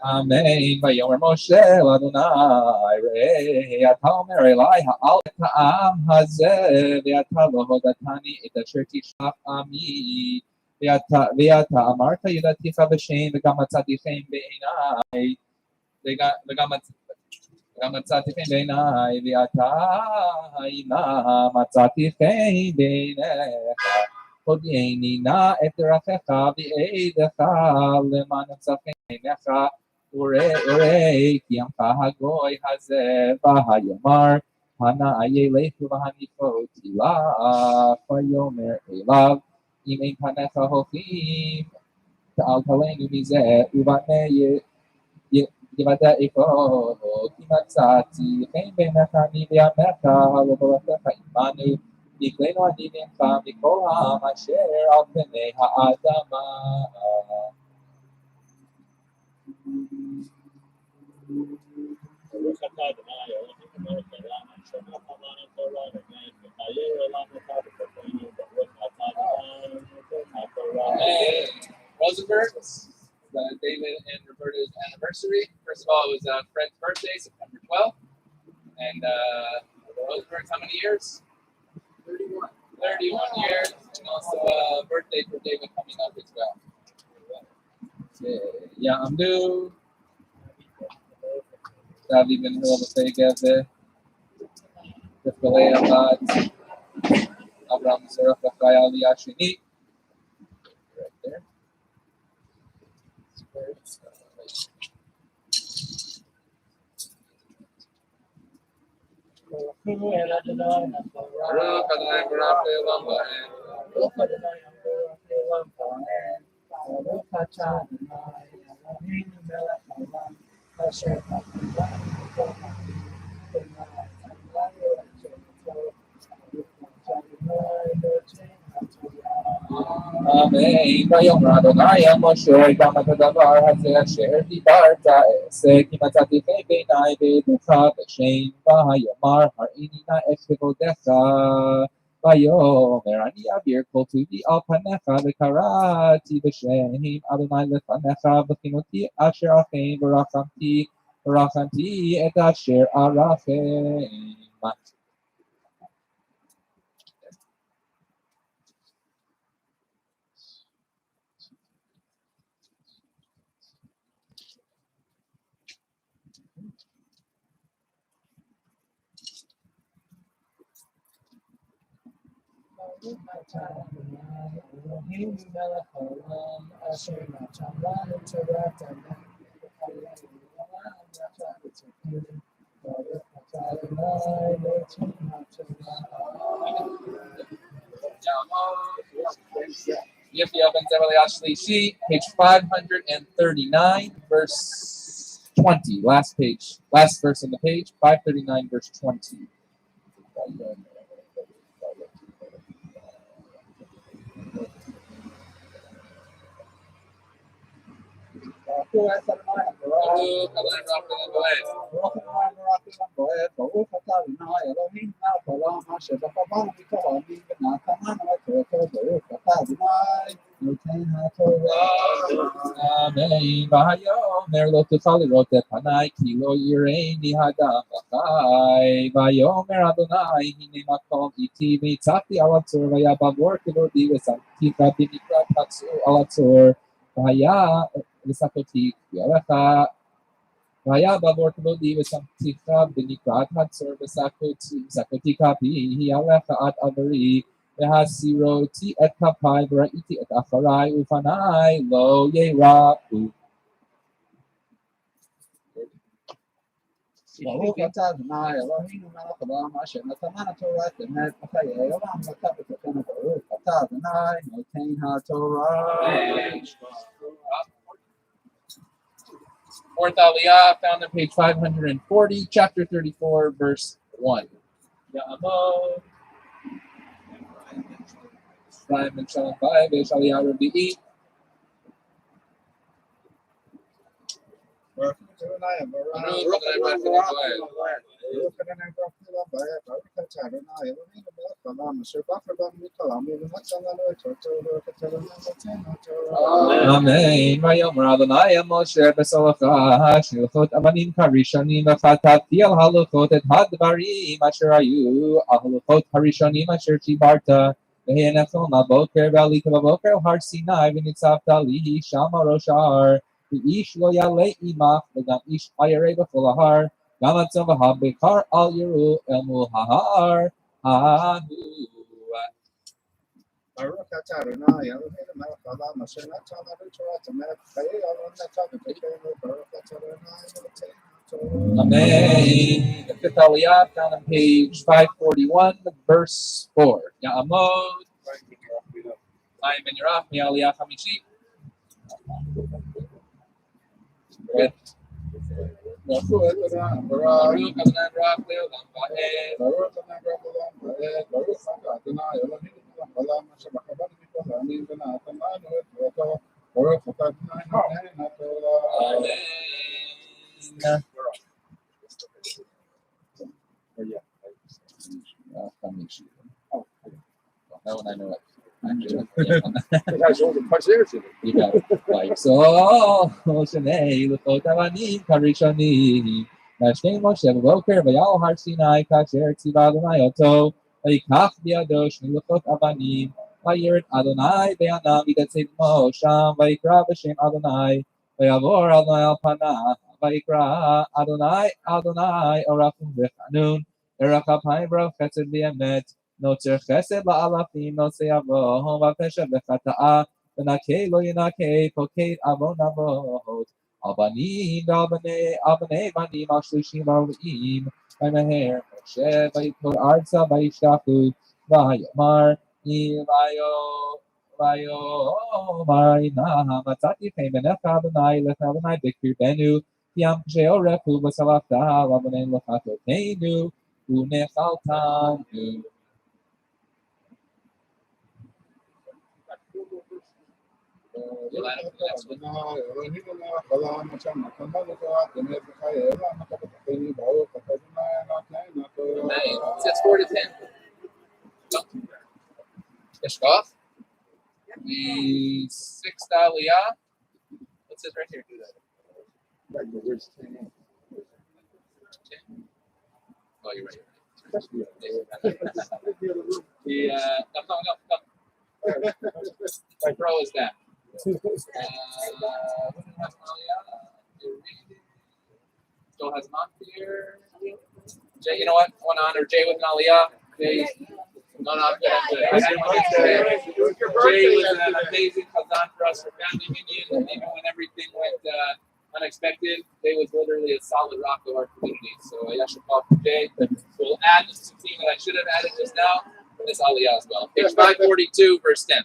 Amen. Vayomer Moshe Adonai Re'eh Ata Omer Elai Ha'al Et Ha'am Hazeh Ve'ata Lo Hodatani Et Asher Tishlach Ami Ve'ata Amarta Yidaticha B'Shem V'gam Matzatechem Be'enai V'gam Matzatechem Be'enai Ve'ata Ha'ina Matzatechem Be'enecha Hodieni Na Et Rachecha V'Eidecha Leman Tzafem Be'enecha Urei ki amcha hagoy hazeh v'hayomar hana ayelechu v'hanifot ilach vayomer elav im ein panecha hochim ta'al talenu mizeh uvanei yivada'eko ki matzati chen benecha ani v'yamecha v'barakecha imanu niklenu ani v'imcha mikol ha'am asher al pnei ha'adama. Rosenberg's David and Roberta's anniversary. First of all, it was Fred's birthday, September 12th. And Rosenberg's how many years? 31. 31 years. And also a birthday for David coming up as well. Yeah, I'm due. David Ben Hillel B'Fegeve. B'Filei Abad. Abraham Zerach B'Chai Aliyah Sheni. Right there. Baruch Adonai Baruch Le'olam Va'ed. Baruch Adonai Baruch Le'olam Va'ed. Baruch Atah Adonai Eloheinu melech haolam asher natan לנו mikol ha'amim ונתן לנו את תורתו. Baruch Atah Adonai Eloheinu Amen. Vayomer Adonai el Moshe גם את הדבר הזה אשר דיברת אעשה כי מצאתי חן בעיני בעדך בשם ויאמר הראיני נא את כבודך ויאמר אני אעביר כל טובי על פניך וקראתי בשם אדוני לפניך בכינותי אשר אכן ורחמתי את אשר ארחם. Baruch Atah Adonai Eloheinu melech haolam asher natan לנו תורת האמת וחיינו לעולם נתן בצדקנו. Baruch Atah Adonai Eloheinu Yefia ben Zevaliah Shlishi, page 539, verse 20. Last page, last verse on the page, 539, verse 20. Baruch Adonai Baruch Atah Adonai Eloheinu melech haolam asher בחרנו מכל העמים ונתן לנו את תורתו. Baruch Atah Adonai נותן התורה. Amen. Vayomer lo tuchal lirot et panai ki lo yireini hadam v'chai. Vayomer Adonai hine makom iti v'nitzachti al hatzor v'haya bavor kivodi v'samtika b'nikrat hatzor al hatzor v'haya v'sakoti v'yalecha v'haya bavor kivodi v'samtika b'nikrat hatzor v'sakoti kapi v'yalecha ad avari V'hasiroti et kapai v'ra'iti et acharai ufanai lo yera'u. Baruch Atah Adonai Eloheinu melech haolam asher natan לנו תורת אמת וחיי עולם נתן בצדקנו. Baruch Atah Adonai נותן התורה. Fourth Aliyah, found on page 540, chapter 34, verse 1. Ya'amod. Ryan and Shalom 5, Aliyah Rabi'i. Amen. Vayomer Adonai Moshe b'Salachah shilchot avanim karishanim v'chatati al halachot et hadvarim asher hayu al halachot harishanim asher tibarta v'henachon laboker v'alita laboker har Sinai v'nitzavta li shama rosh har v'ish lo yalei imach v'gam ish ayarei b'chol har gam atzon v'habekar al yeru el mul hahar hahu. Amen. The fifth aliyah found on page 541, verse 4. Ya'amod. Mayim ben Yerach, mi'aliyah chamishi. Good. Baruch Adonai Barak Le'olam Va'ed. Amen. That one I know it. Actually, It has all the pashers in it. you got it. Like so, Shanei Luchot Avanim Karishanim. Nashkem Moshe B'Boker V'Yal Har Sinai Kasher Tziva Adonai Oto V'Yikach B'Yado Shni Luchot Avanim V'Yiret Adonai V'Yanam V'Yitzetz Mosham V'Yikra B'Shem Adonai V'Yavor Adonai Al Panav V'Yikra Adonai Adonai Orachim V'Chanun Erachapayim B'Rav Chesed V'Emet Notzer Chesed La'alafim Notzei Avohom V'Pesha V'Chata'a V'Nakei Lo Yinakei Pokeit Avon Avot Albanim Albanei Banim Al Shlushim Arva'im V'Meher Moshe V'Yipol Arza V'Yishtachu V'Hayomar V'Yomar Inah Matzati Pei Menecha Adonai Lech Adonai B'Kir Benu Yam She'orechu V'Salafta L'Adonai L'Chatotenu U'Nechaltanu. You line up for the next one. It says 4 to 10. Ishkoff. The sixth aliyah. What's it right here? Do that. Where's 10? 10. Oh, you're right. No. My bro is that. Still has mom here. Jay, you know what? I want to honor Jay with an aliyah. Jay, no, I'm good. I didn't want to say Jay was an amazing chazan for us for family union, and even when everything went unexpected, Jay was literally a solid rock of our community. So Yashikov for Jay. We'll add this to the team that I should have added just now. This aliyah as well. Page 542, verse 10.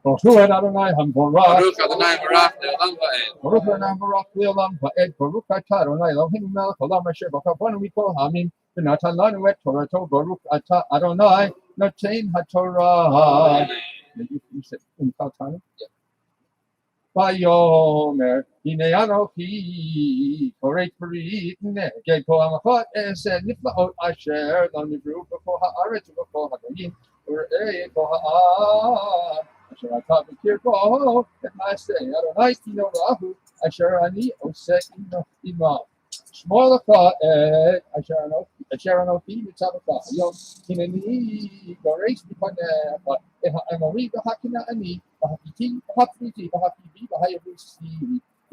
Baruch Adonai Hamborach. Baruch Adonai Barak Le'olam Va'ed. Baruch Adonai Barak Le'olam Va'ed. Baruch Atah Adonai Eloheinu Melech Haolam Asher B'Kavonu Mikol Ha'amim V'Natan Lanu Et Torato. Baruch Atah Adonai Notein HaTorah. You said Untitled? Yeah. Vayomer Hinei Anochi Korei Perit Neged Kol Hamachot Esed Niflaot Asher Lo Nivru B'Kol Ha'aretz U'B'Kol Ha'goyim U'Re'ei Kol Ha'am Asher Atah B'Kirbo Et Ma'aseh Adonai Kino Rahu Asher Ani Oseh Imam Shmor Lecha Et Asher Anochi Mitzavach Yom Hineni Goreis B'Panecha Et Ha'emori B'Hakina Bahapiti, Bahapiti, Bahayabusi,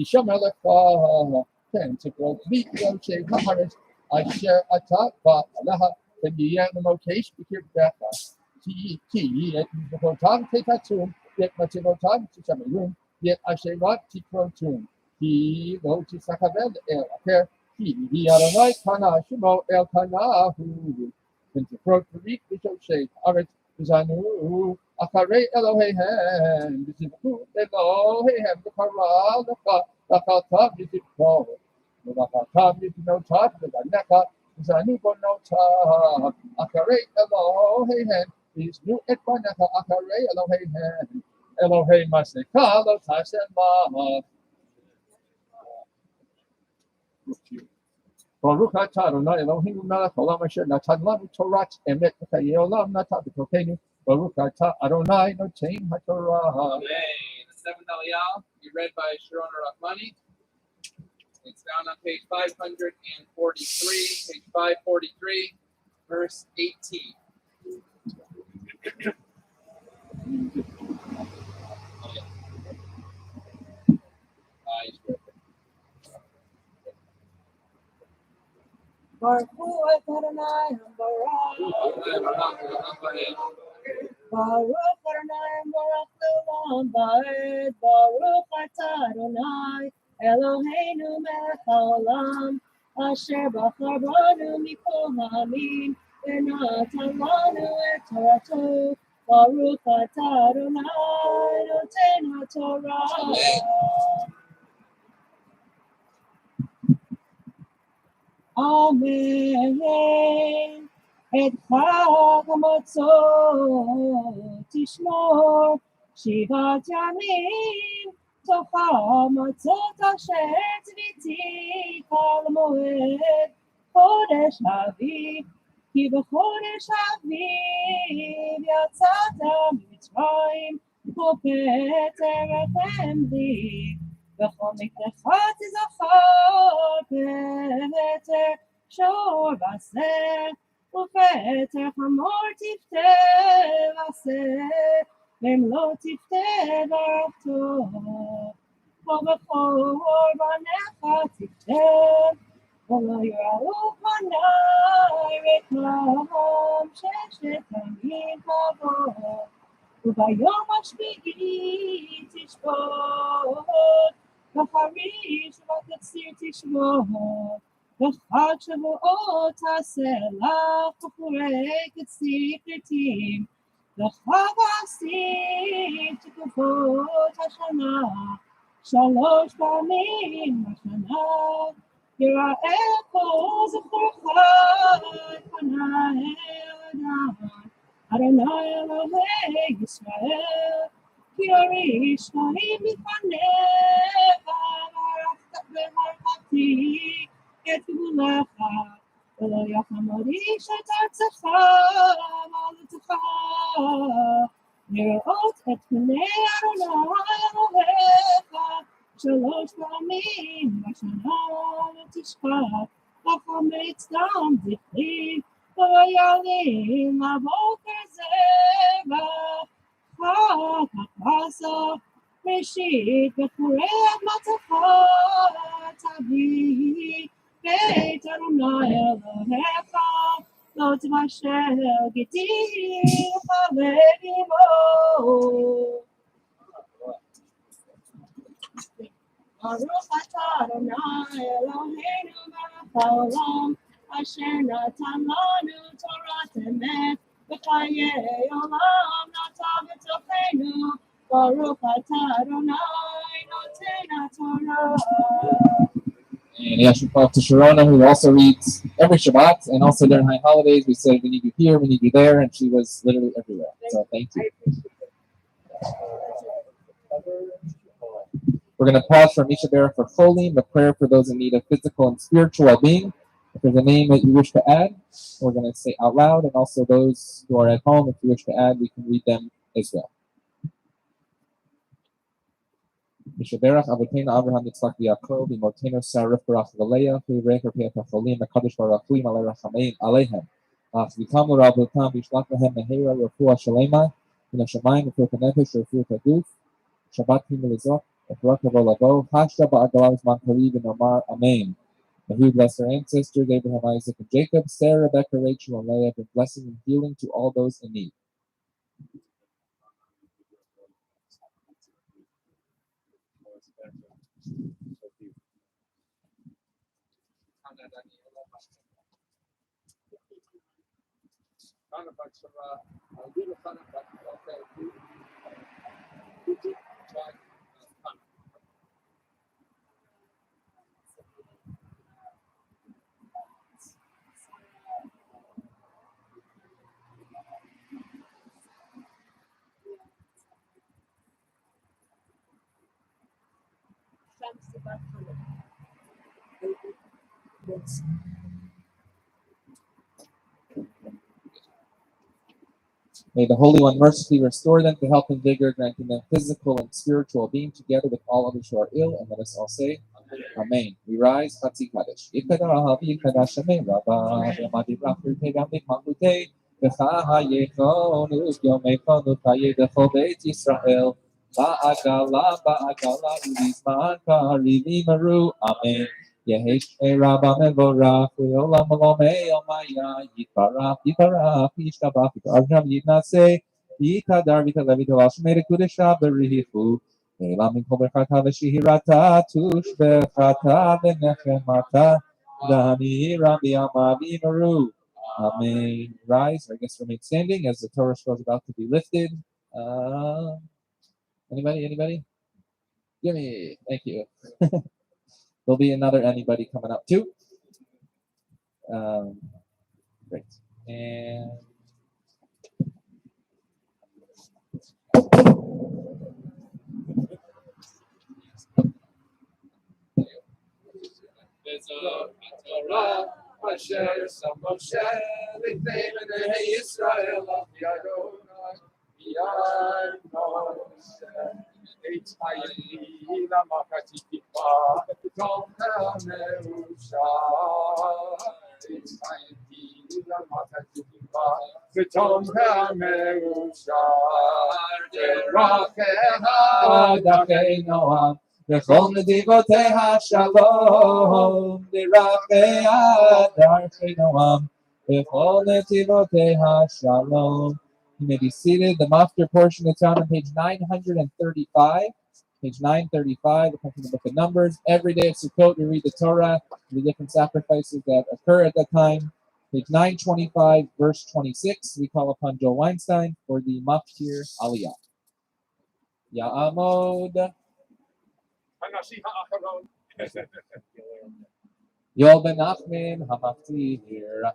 Hishomer Lecha, Ken, Tikro, Meet Roche, Haharis, Asher Atat, Alaha, Pendian, the Mokesh, Bikir Becca, T, yet Mokotam, Tetatum, yet Mativotam, Tichamayum, yet Asherat, Tikrotum, he go to Sakabel, El Aker, he Adonai Kana, Shimo, El Kana, who, when to Pro, Reek, Bishoche, Aret, Zanu, Akare Elohim, Bizifu, Elohim, the Kara, the Kata, Bizifu, the Kata, no top, the Naka, Zanu, no top, Akare Elohim, is new Etwanaka, Akare Elohim, Elohim, Maseka, Tasema, Baruch atah Adonai Eloheinu melech haolam asher natan lanu torat emet v'chayei olam natan b'torkeinu. Baruch atah Adonai noten haTorah. Amen. The seventh Aliyah be read by Sharon Rahmani. It's found on page 543, page 543, verse 18. Baruch Hu Adonai Baruch Baruch Adonai Baruch Le'olam Ba'ed Baruch Atah Adonai Eloheinu melech haolam Asher bachar banu mikol ha'amim V'natan lanu et Torato Baruch Atah Adonai Noten haTorah. Amen. את חג המצות תשמור 7 ימים, תוך המצות אשר צוויתיך למועד חודש אביב, כי בחודש אביב יצאת ממצרים, ופטר רחם לי, וכל מקדך תזכר פטר שור בשר, ופטר חמור תפתה בשר, ואם לא תפתה ברכתו, ובכל בניך תפתה, ולא יראו פניי רקם 6 ימים תבוא, וביום השביעי תשבות, בחריש ובקציר תשבות, בחג שבועות תעשה לך בחורי קציר כרתים, בחג העשיר תקופות השנה, 3 פעמים בשנה, יראה כל זכורך את פניי אדם, אדוני אלוהי ישראל, כי הוריש חיים לפניך, וברכתי את גבולך, ולא יחמוד איש את ארצך מעלתך, לראות את פני אדוני אלוהיך 3 פעמים בשנה, לא תשכח לחמץ דם זכרי, ולא יעלים לבוקר זבח, חג הפסח ראשית בחורי אדמתך תביא, בית אדוני אלוהיך לא תבשל גיתיך לאמו. ברוך אתה אדוני אלוהינו מלך העולם, אשר נתן לנו תורת אמת, וחיי עולם נטע בתוכנו. ברוך אתה אדוני נותן התורה. And Yashikov to Sharona, who also reads every Shabbat, and also during high holidays. We said, we need you here, we need you there, and she was literally everywhere. So thank you. We're going to pause for Misha Bera for Cholim, a prayer for those in need of physical and spiritual well-being. If there's a name that you wish to add, we're going to say out loud, and also those who are at home, if you wish to add, we can read them as well. Mishaberach Avotenu Abraham Yitzchak Yaakov Imotenu Sarah Barach Valeya Recher Peat Cholim Hakadosh Baruch Hu Malei Rachameim Aleihem V'kam L'Ravotam V'Yishlach Lahem Mehera Refuah Shalema Min HaShamayim Refuah Nefesh Refuah Haguf Shabbat Himmelizot Efrak Lavo Hasha Ba'agalah Zman Kariv V'Nomar Amen. May He bless our ancestors Abraham, Isaac, and Jacob, Sarah, Rebecca, Rachel, and Leah, bring blessing and healing to all those in need. May the Holy One mercifully restore them to health and vigor, granting them physical and spiritual being together with all others who are ill. And let us all say, Amen. We rise, Chatzi Kaddish. Yikada, Yikada, Shemei Rabba, Yamadi Rafu, Tegami Makute, Becha Yechonu, Yomechonu, Kayedecho Beit Yisrael, Ba'agala, Ulizman, Karili Maru. Amen. Yehesh Rabba Mevorach, Olam Lomei Omaya, Yiparach, Yishtabach, Yiparach, Yitnase, Yikadar, Vitalevi, Shmei Kudesha, Berihu. Elam Kol Bechata V'Shihirata Tush Bechata V'Nechemata Dani Rabbi Amavi Maru. Amen. Rise, or I guess remain standing as the Torah scroll is about to be lifted. Anybody? Give me. Thank you. There'll be another anybody coming up too. Great. And Torah, Asher Moshe, L'Nei Bnei Yisrael, Adonai, Yad Moshe, Eitz Hayim, Makati Tikva, Tom HaMeusha, Eitz Hayim, Makati Tikva, Tom HaMeusha, Derachecha, Darkei Noam. V'chol nedivoteha shalom, d'rachei darchei noam. V'chol nedivoteha shalom. You may be seated. The Mafter portion is found on page 935. Page 935, it comes from the book of Numbers. Every day at Sukkot, we read the Torah, the different sacrifices that occur at that time. Page 925, verse 26, we call upon Joel Weinstein for the Maftir Aliyah. Ya'amod. Yol ben Nachman Hamafti here.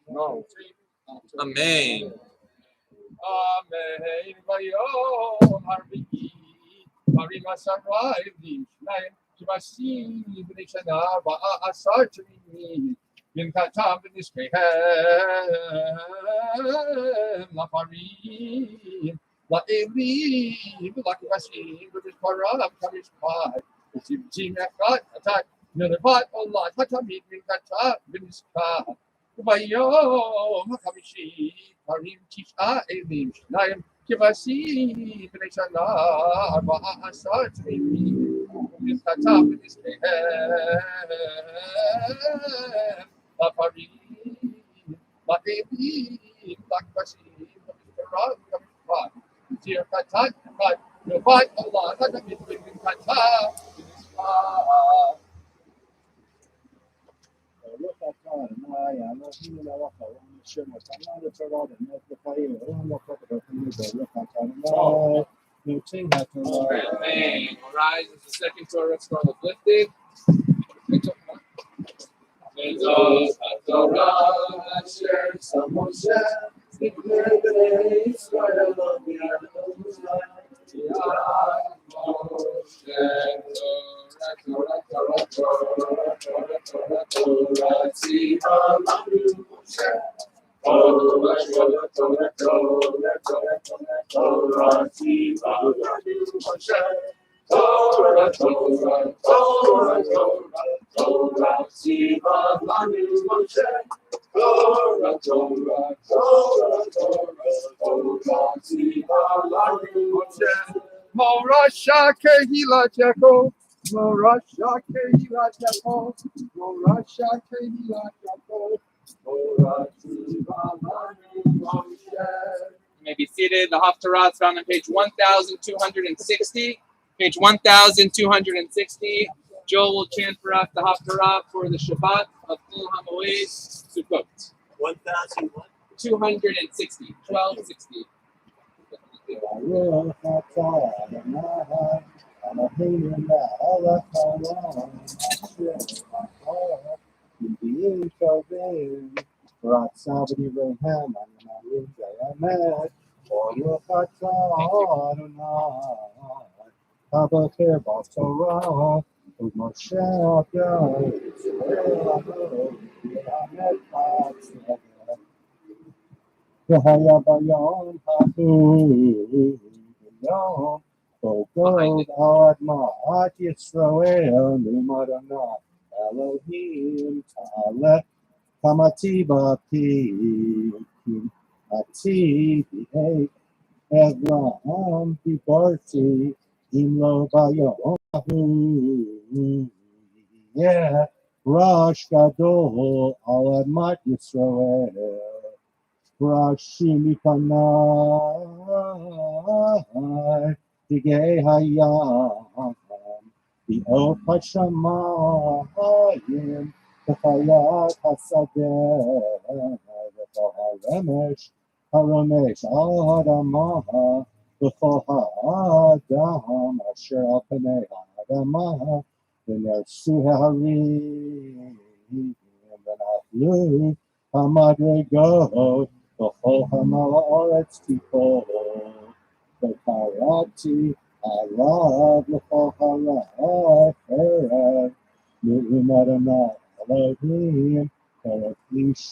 No. Amen. Amen. Vayom harbiyi, harim asarva evdim shnayim, kivasi b'nei shana va'asar tzvimi, v'nkatam v'nishkehem lacharim, la'elim, v'la'kivasim, v'mishparam kamishpai, v'tzivtzim echad atat, v'levat olat hatamid v'nkatam v'nishkah. Vayom HaChamishi Harim Tisha Elim Shnayim Kivasi B'nei Shana Arba'a Asar Tzvimi V'nizchatam V'nizkehem La'parim La'elim La'kvasim V'mishparam V'mishpat V'tzir Chatat Echad V'levat olat hatamid v'nkatam v'nishkah. Amen. Rise as the second Torah scroll is lifted. Bezos HaTorah Asher Moshe L'Nei Bnei Yisrael Yad Moshe Torah Tzivah Lanu Moshe Torah Tzivah Lanu Moshe Torah Tzivah Lanu Moshe Torah Tzivah Lanu Moshe Morasha Kehilat Yaakov, Morasha Kehilat Yaakov, Morasha Kehilat Yaakov, Torah Tzivah Lanu Moshe. You may be seated. The Haftarah is found on page 1260. Page 1260. Joel will chant for us the Haftarah for the Shabbat of Chol HaMoed Sukkot. 260. 1260. Behind it. Elohim Ta'ala Kamati Bati Ati Bihei Elam Bibarti Imlo Bayom Yeah Rosh Gadol Alamat Yisrael Rashim Ipanai Digei Hayam the Old Hashamayim, the Chayat Hasadeh, the Haramesh Adamah, the Adam Asher Al Panei Adamah, the Nersu Harim, the Naflu, Hamadregot, the Chol Hamala Oretz Tipo, the Karati, Allah, the Chol Nu'umarana, Elohim, Paraklish,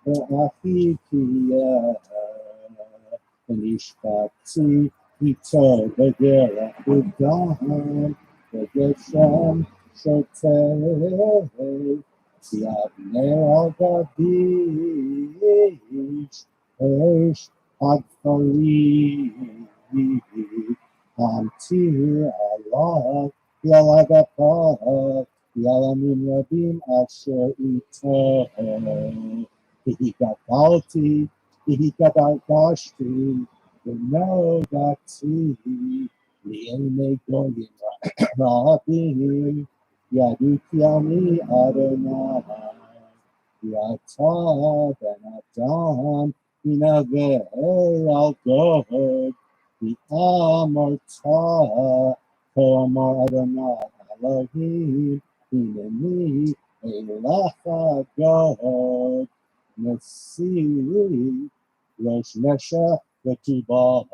Achikia, Nishpatzi, Ito, Begera, Udahan, Begeshem, Shotei, Yavne Al-Gadish, Eish, Agfari, Amtir, Allah, Yalagapah, Yalamim Rabim Asher Ito, Hihigabalti, Hihigadagashti, Vinodati, Liene Goyim Rabim, Yadukiani Adonai, Yata Ben Adam, Inave Al God, the Amarta, Koamar Adonai, Elohim, Hineni, Elacha God, Nasi, Rosh Mesha, Vetubah,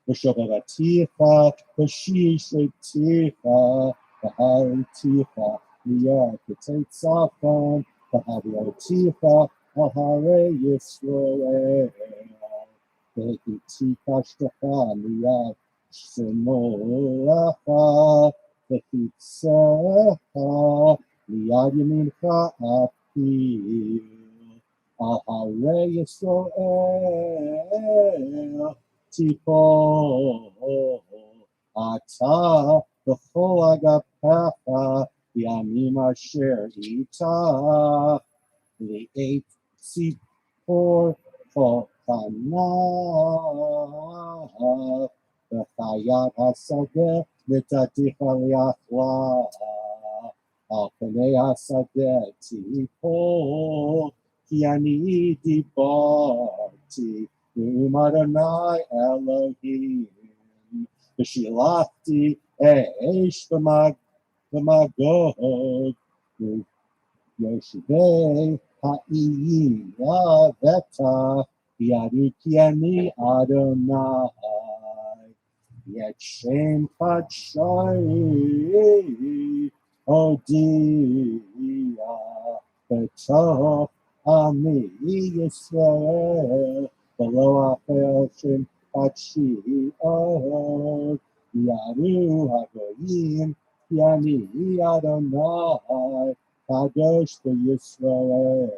Veshovaraticha, Veshisheticha, Vahariticha, Liyah, Ketetzafon, Vahavioticha, Ahare Yisroel, Vehitika Shtaka, Liyah, Shemoracha, Vehitzecha, Liyad Yamincha, Apil, Ahare Yisroel, Tipo, Ata, B'chol Agapecha, Yamim Asher Ita, Li'et Tzipor, Chokana, B'chayat HaSadeh, Mitaticha Liachla, Al Pnei HaSadeh Tipo, Ki Ani Dibarti, Adonai Elohim, V'shilachti Eish B'magod, Yoshvei Ha'iyya Veta, Yaduki Ani Adonai, Yet Shem Kachai, Odia, B'toch Ami Yisrael, Below Achel Shem Kachi Od, Yaru Hagoyim, Yani Adonai, Kadosh Yisrael,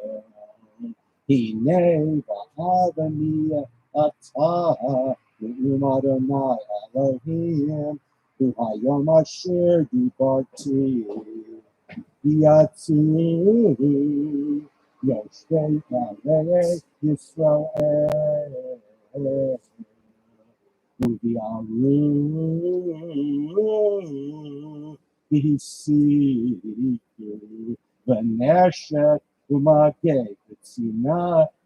Hine V'Avani Atah, Ne'um Adonai Elohim, V'Hayom Asher Dibarti, Yatsu, Yoshvei Yahweh Yisrael, Uviaru, Isiku, Vaneshet, Umage, Tzina,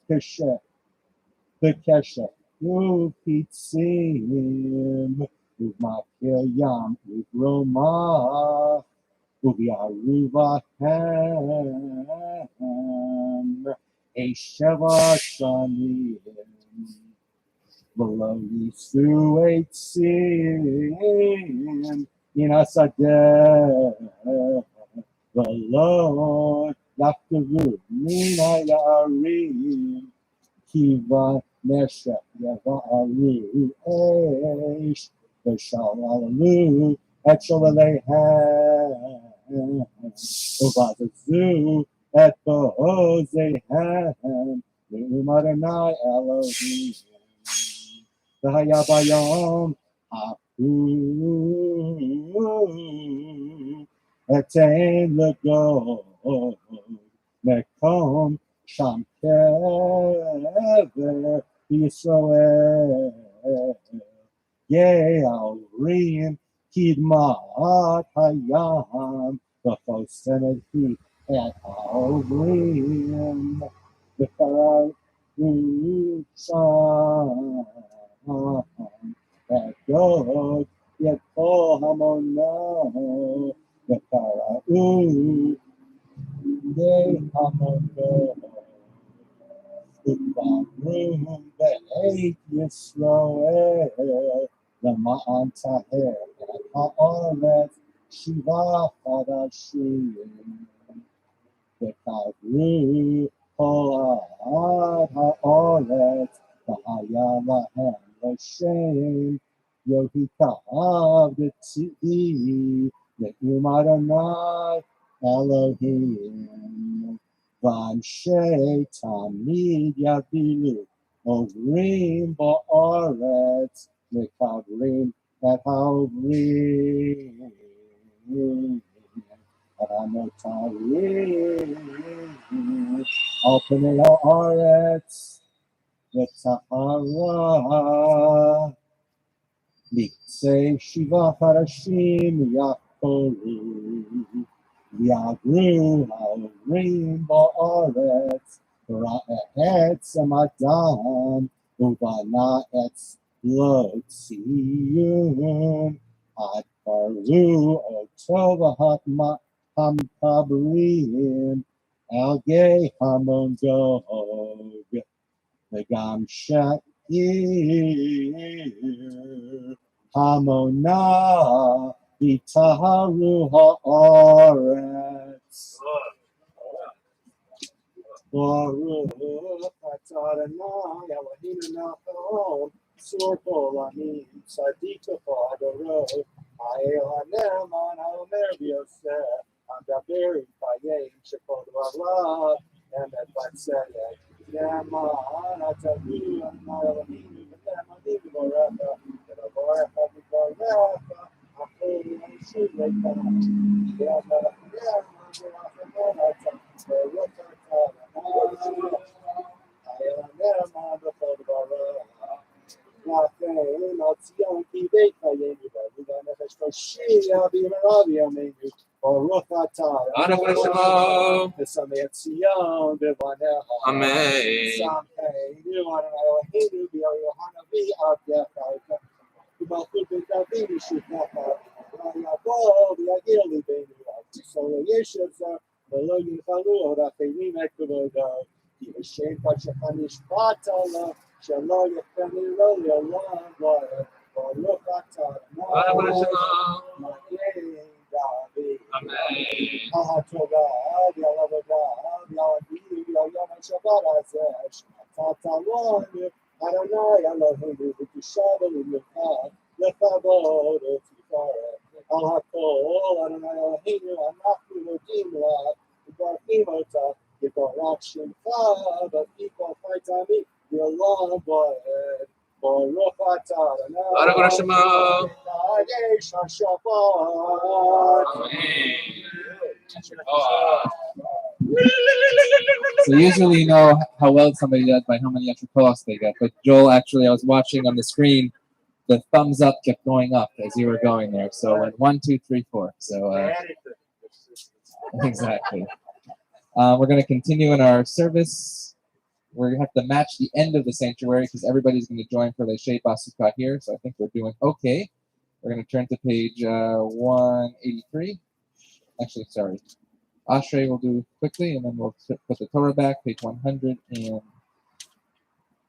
Keshet, Bekeshet, Upitzim, Umakil Yam, Ugroma, Uviaruvahem, Esheva Shanim, Below Yisu Eitzim, Inasadeh, Below Yaktavu, Mina Yarim, Kiva Nesha, Yavaru, Eish, Veshalalu, Etchalalehem, Uvazazu, Etbozehem, Umaranai Elohim, Vahayabayom, Ahu, Etain Lego, Mekom, Shamkever, Yisrael, Ye'alrim, Kidmat Hayam, V'chosenet Hi et Ha'ovrim, V'kara'u Sham, et Gog, Yetko Hamono, V'kara'u Ye'hamono, V'varum Be'eit Yisrael, L'ma'an Taher, et Ha'oret, Shiva Chadashim, V'kavru Kol Ha'oret, V'haya Lahem L'Shem, Yohikav D'Tzi'i, Ne'um Adonai Elohim, V'anshei Tamid Yavilu, Ovrim Ba'aretz, V'kavrim et Ha'ovrim, Anotarim, Al Pnei Ha'aretz, V'Tahara, Miktzei Shiva Harashim Yakoru, V'yagru Ha'ovrim Ba'aretz, Ra'etz Amadam, Uvana'etz L'Tziyun, Ad Paru Otova Hamkabrim, Algei Hamon Gog, V'gam Sha'ir, Hamona, V'taharu Ha'aretz. Baruch atah Adonai Eloheinu Nachon, Tzur kol amim, Tzadik v'adoro, Ha'el ha'ne'eman ha'omer v'yoseh, Ha'daber v'yayim shekol dvarav, Emet v'tzedek, Ne'eman atavu Adonai Eloheinu v'ne'emanim v'borecha, v'navorecha v'borecha, Ha'chol v'yishuv le'kana, V'yamech ne'eman v'rachamon atah, Baruch atah ולא ינחלו עוד אחרים את כבודו, כי השם פשחניש פתלה, שלא יפני לו לעולם ועד, ברוך אתה מגן דוד. הטובה והעבודה והאביב והיום השבת הזה, שנתת לנו, אדוני אלוהינו בקדושה ובמיוחד, לכבוד ותפארת. על הכל, אדוני אלוהינו, אנחנו מודים לך, וברכים אותך, יברך שמך, וכי כל חי תמיד, ולעולם ועד. ברוך אתה, אדוני, יש השבת. So usually you know how well somebody does by how many extra pull-ups they get. But Joel, actually, I was watching on the screen, the thumbs up kept going up as you were going there. So went 1, 2, 3, 4. So exactly. We're going to continue in our service. We're going to have to match the end of the sanctuary because everybody's going to join for the Sheba Sukkah here. So I think we're doing okay. We're going to turn to page 183. Actually, sorry. Ashrei will do quickly, and then we'll put the Torah back, page 181.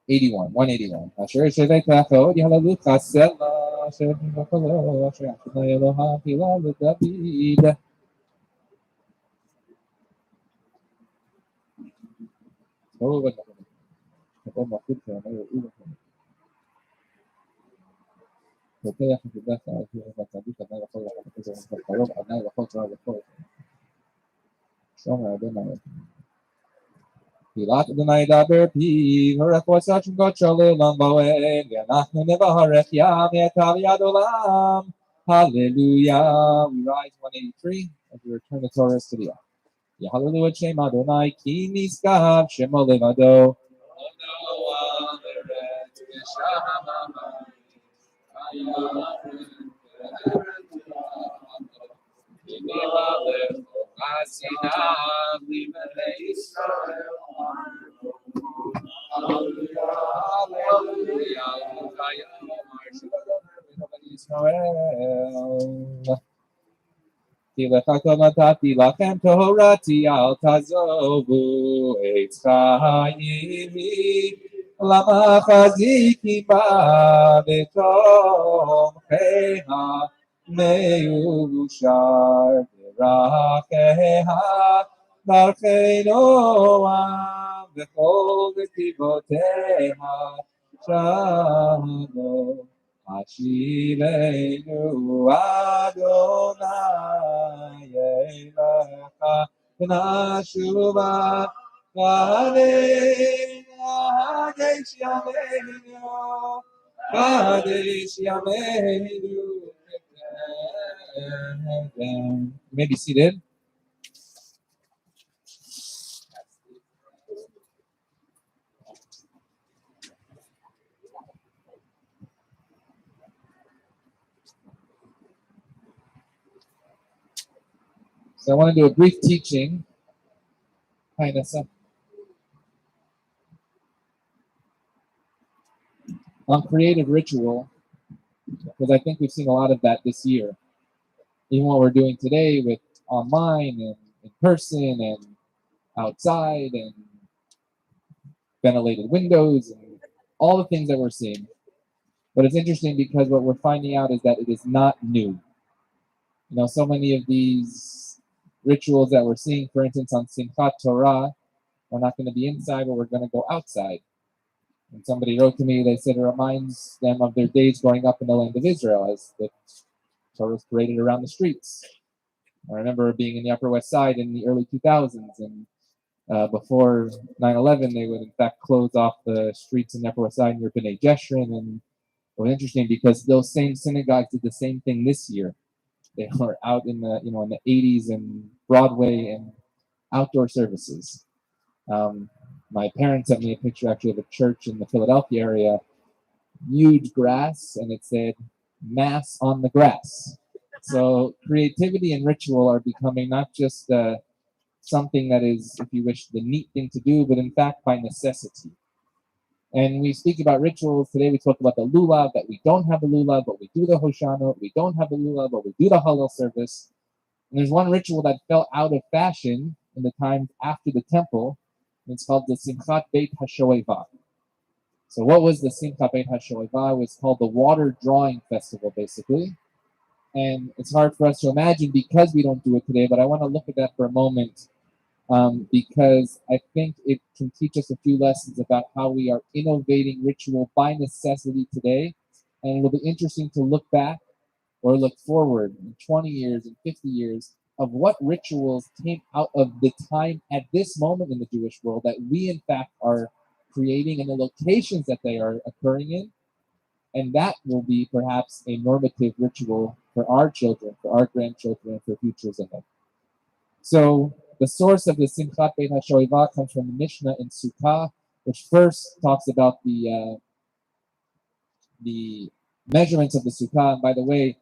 181. Asher shevetachot yalalucha sela, asher v'cholo, asher Adonai Eloha chila l'David. Oh, wait a minute. Oh, Mafitza, I know you're פותח ותדע והצדיק עדיין יכול לחלק את זה קרוב, עדיין יכול צרה וכל שומר אדוני תהילת אדוני ידבר פיו הרפואה שגות של עולם ועד ואנחנו נברך ימתה ויד עולם hallelujah. We rise 183 as we return the Torah to the ark. Hallelujah Shem Adonai ki niskav shemo levado כי לך כל נתתי לכם תורתי אל תעזובו את חיימי למה חזיקים בה בתומכיה מאושר דרכיה דרכי נועם וכל נתיבותיה שלום השיבנו אדוני אליך ונשובה קדש ימינו קדש ימינו. You may be seated. So I want to do a brief teaching. Hi, Nessa. On creative ritual, because I think we've seen a lot of that this year. Even what we're doing today with online and in person and outside and ventilated windows and all the things that we're seeing. But it's interesting because what we're finding out is that it is not new. You know, so many of these rituals that we're seeing, for instance, on Simchat Torah, we're not going to be inside, but we're going to go outside. And somebody wrote to me, they said it reminds them of their days growing up in the land of Israel as the Torah was paraded around the streets. I remember being in the Upper West Side in the early 2000s, and before 9/11, they would in fact close off the streets in the Upper West Side near B'nai Jeshurun. And it was interesting because those same synagogues did the same thing this year. They were out in the in the 80s and Broadway and outdoor services. My parents sent me a picture actually of a church in the Philadelphia area, huge grass, and it said "Mass on the grass." So creativity and ritual are becoming not just something that is, if you wish, the neat thing to do, but in fact by necessity. And we speak about rituals. Today we spoke about the lulav, that we don't have the lulav, but we do the Hoshana. We don't have the lulav, but we do the Hallel service. And there's one ritual that fell out of fashion in the times after the temple. And it's called the Simchat Beit HaShoeva. So what was the Simchat Beit HaShoeva? It was called the water drawing festival, basically. And it's hard for us to imagine because we don't do it today, but I want to look at that for a moment. Because I think it can teach us a few lessons about how we are innovating ritual by necessity today. And it'll be interesting to look back or look forward in 20 years and 50 years of what rituals came out of the time at this moment in the Jewish world that we in fact are creating and the locations that they are occurring in. And that will be perhaps a normative ritual for our children, for our grandchildren, and for futures ahead. So the source of the Simchat Beit HaShoeva comes from the Mishnah in Sukkah, which first talks about the measurements of the Sukkah. And by the way,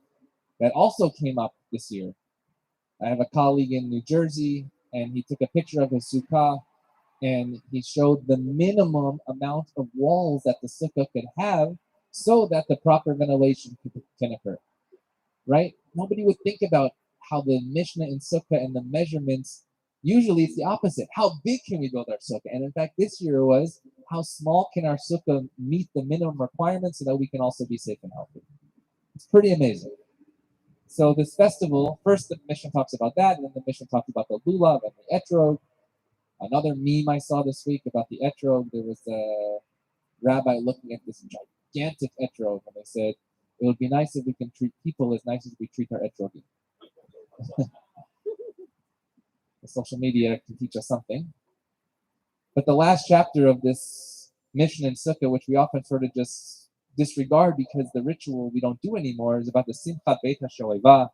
that also came up this year. I have a colleague in New Jersey, and he took a picture of his Sukkah, and he showed the minimum amount of walls that the Sukkah could have so that the proper ventilation can occur. Right? Nobody would think about how the Mishnah in Sukkah and the measurements, usually it's the opposite. How big can we build our Sukkah? And in fact, this year it was, how small can our Sukkah meet the minimum requirements so that we can also be safe and healthy? It's pretty amazing. So this festival, first the Mishnah talks about that, and then the Mishnah talks about the lulav and the etrog. Another meme I saw this week about the etrog, there was a rabbi looking at this gigantic etrog, and they said, it would be nice if we can treat people as nice as we treat our etrogim. The social media can teach us something. But the last chapter of this Mishnah in Sukkah, which we often sort of just disregard because the ritual we don't do anymore, is about the Simchat Beit HaShoeva.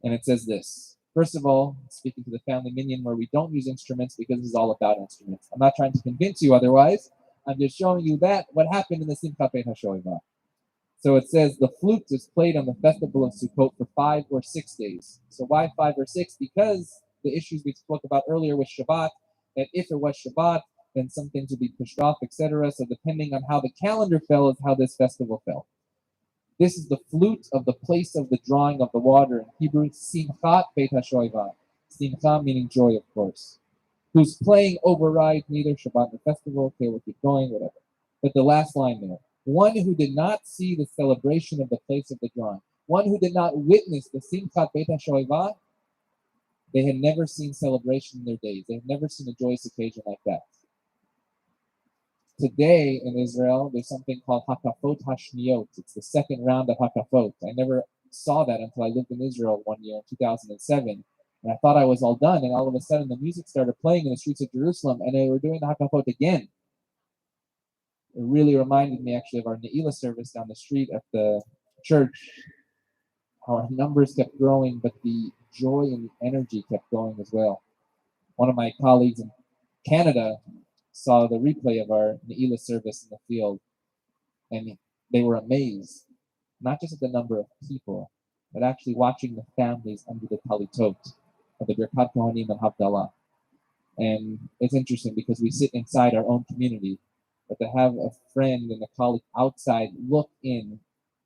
And it says this. First of all, speaking to the family minyan, where we don't use instruments because this is all about instruments. I'm not trying to convince you otherwise. I'm just showing you that what happened in the Simchat Beit HaShoeva. So it says the flute is played on the festival of Sukkot for 5 or 6 days. So why 5 or 6? Because the issues we spoke about earlier with Shabbat, that if it was Shabbat, then some things would be pushed off, etc. So depending on how the calendar fell is how this festival fell. This is the flute of the place of the drawing of the water. In Hebrew, Simchat Beit HaShoeva. Simcha meaning joy, of course. Whose playing overrides neither Shabbat nor festival. Okay, we'll keep going, whatever. But the last line there. One who did not see the celebration of the place of the drawing. One who did not witness the Simchat Beit HaShoeva. They had never seen celebration in their days. They had never seen a joyous occasion like that. Today in Israel, there's something called Hakafot Hashniyot. It's the second round of Hakafot. I never saw that until I lived in Israel one year in 2007. And I thought I was all done. And all of a sudden, the music started playing in the streets of Jerusalem, and they were doing the Hakafot again. It really reminded me, actually, of our Ne'ilah service down the street at the church. How our numbers kept growing, but the joy and the energy kept going as well. One of my colleagues in Canada saw the replay of our Ne'ilah service in the field, and they were amazed, not just at the number of people, but actually watching the families under the talitot of the Birkat Kohanim and Havdalah. And it's interesting because we sit inside our own community, but to have a friend and a colleague outside look in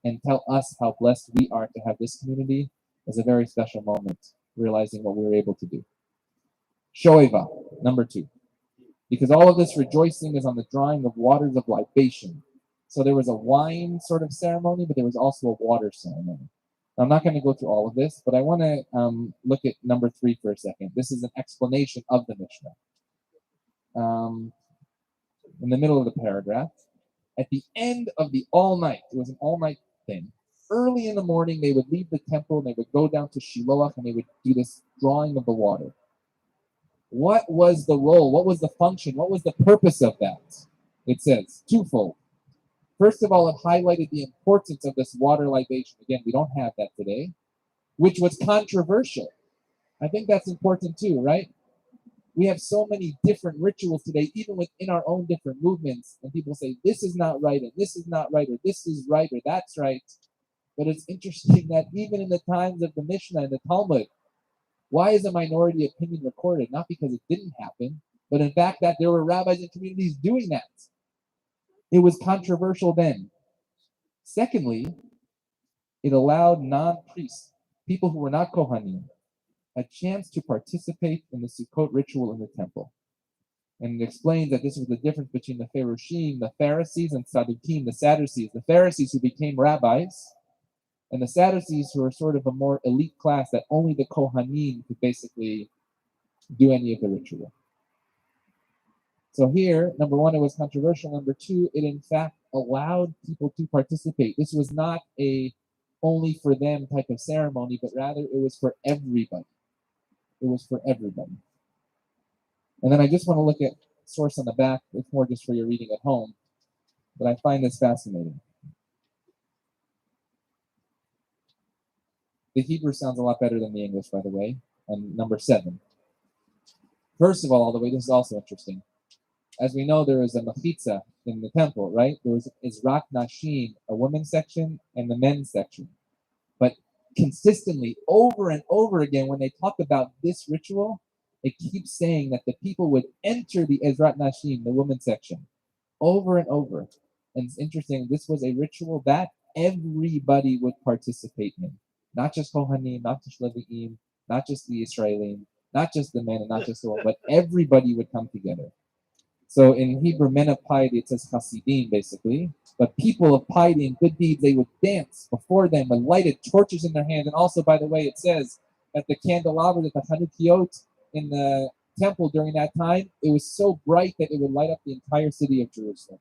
and tell us how blessed we are to have this community is a very special moment, realizing what we were able to do. Shoeva, number 2. Because all of this rejoicing is on the drawing of waters of libation. So there was a wine sort of ceremony, but there was also a water ceremony. I'm not going to go through all of this, but I want to look at number 3 for a second. This is an explanation of the Mishnah. In the middle of the paragraph, at the end of the all night, it was an all night thing. Early in the morning, they would leave the temple and they would go down to Shiloach and they would do this drawing of the water. What was the role? What was the function? What was the purpose of that? It says twofold. First of all, it highlighted the importance of this water libation. Again, we don't have that today, which was controversial. I think that's important too, right? We have so many different rituals today, even within our own different movements, and people say this is not right, and this is not right, or this is right, or that's right. But it's interesting that even in the times of the Mishnah and the Talmud, why is a minority opinion recorded? Not because it didn't happen, but in fact that there were rabbis and communities doing that. It was controversial then. Secondly, it allowed non-priests, people who were not Kohanim, a chance to participate in the Sukkot ritual in the temple. And it explains that this was the difference between the Pharishees, the Pharisees, and Sadducees, the Sadducees. The Pharisees who became rabbis, and the Sadducees who were sort of a more elite class that only the Kohanim could basically do any of the ritual. So here, number 1, it was controversial. Number 2, it in fact allowed people to participate. This was not a only for them type of ceremony, but rather it was for everybody. It was for everybody. And then I just want to look at source on the back. It's more just for your reading at home. But I find this fascinating. The Hebrew sounds a lot better than the English, by the way. And number 7. First of all, the way this is also interesting. As we know, there is a Mafitza in the temple, right? There was Izrak Nashim, a women's section, and the men's section. But consistently, over and over again, when they talk about this ritual, it keeps saying that the people would enter the Ezrat Nashim, the women's section, over and over. And it's interesting, this was a ritual that everybody would participate in. not just Kohanim, not just Levi'im, not just the Israelim, not just the men and not just the women, but everybody would come together. So in Hebrew, men of piety, it says Hasidim, basically. But people of piety and good deeds, they would dance before them with lighted torches in their hand. And also, by the way, it says that the candelabra, that the Hanukkot in the temple during that time, it was so bright that it would light up the entire city of Jerusalem.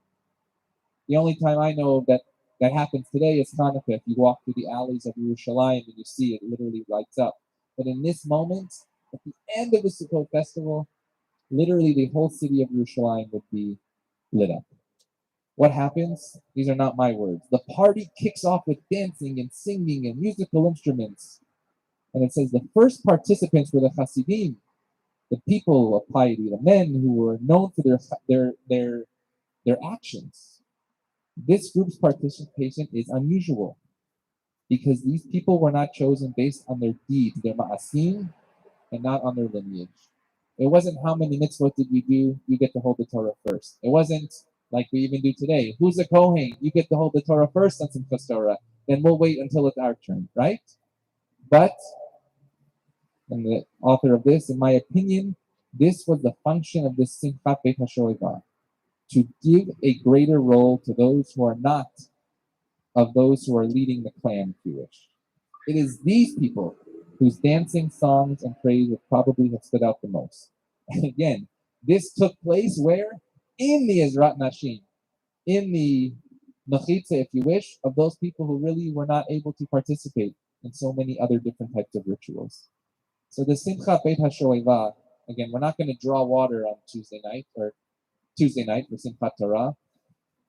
The only time I know that happens today is Hanukkah. If you walk through the alleys of Yerushalayim and you see it literally lights up. But in this moment, at the end of the Sukkot festival, literally the whole city of Yerushalayim would be lit up. What happens? These are not my words. The party kicks off with dancing and singing and musical instruments. And it says the first participants were the Hasidim, the people of piety, the men who were known for their actions. This group's participation is unusual because these people were not chosen based on their deeds, their ma'asim, and not on their lineage. It wasn't how many mitzvot did we do, you get to hold the Torah first. It wasn't like we even do today. Who's a Kohen? You get to hold the Torah first on Simchas Torah. Then we'll wait until it's our turn, right? But, and the author of this, in my opinion, this was the function of this Simchat Beit HaShoeva, to give a greater role to those who are not of those who are leading the clan, if you wish. It is these people whose dancing, songs, and praise would probably have stood out the most. And again, this took place where? In the Ezrat Nashim, in the Mafitza, if you wish, of those people who really were not able to participate in so many other different types of rituals. So the Simchat Beit HaShoeva, again, we're not going to draw water on Tuesday night for Simchat Torah,